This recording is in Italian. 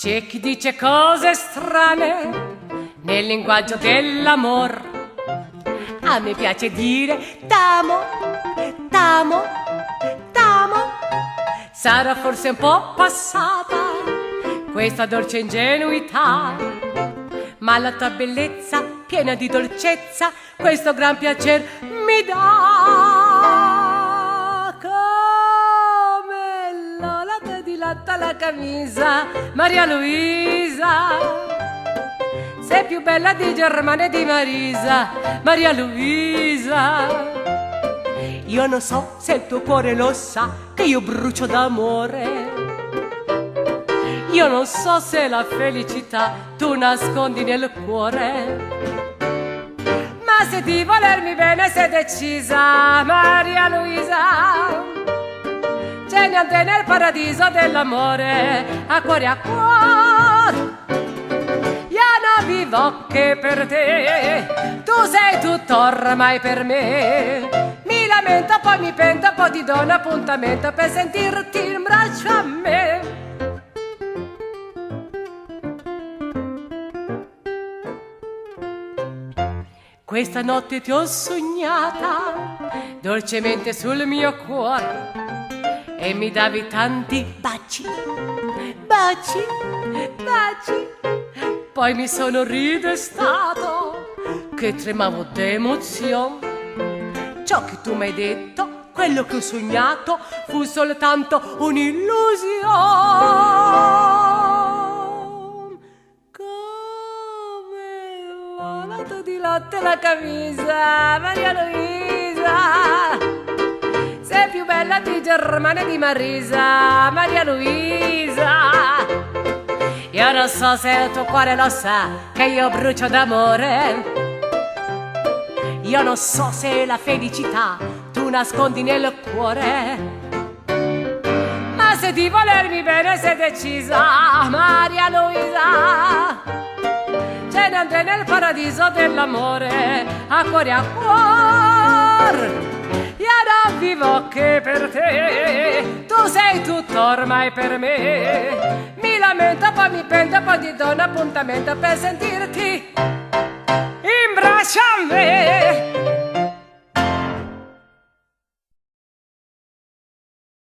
C'è chi dice cose strane nel linguaggio dell'amor. A me piace dire t'amo, t'amo, t'amo. Sarà forse un po' passata questa dolce ingenuità, ma la tua bellezza piena di dolcezza questo gran piacer mi dà. Come l'olata dilatta la camisa, Maria Luisa, sei più bella di Germania e di Marisa, Maria Luisa. Io non so se il tuo cuore lo sa che io brucio d'amore. Io non so se la felicità tu nascondi nel cuore. Ma se di volermi bene sei decisa, Maria Luisa, ce ne andrei nel paradiso dell'amore, a cuore a cuore. Io non vivo che per te, tu sei tutto ormai per me. Mi lamento, poi mi pento, poi ti do un appuntamento per sentirti in braccio a me. Questa notte ti ho sognata dolcemente sul mio cuore e mi davi tanti baci, baci, baci. Poi mi sono ridestato che tremavo d'emozione. Ciò che tu mi hai detto, quello che ho sognato, fu soltanto un'illusione. Come volato di latte la camisa, Maria Luisa, sei più bella di Germania e di Marisa, Maria Luisa. Io non so se il tuo cuore lo sa che io brucio d'amore. Io non so se la felicità tu nascondi nel cuore. Ma se di volermi bene sei decisa, Maria Luisa, ce ne andrei nel paradiso dell'amore, a cuore a cuore. Io non vivo che per te, tu sei tutto ormai per me. Mi lamento, poi mi pento, poi ti do un appuntamento per sentirti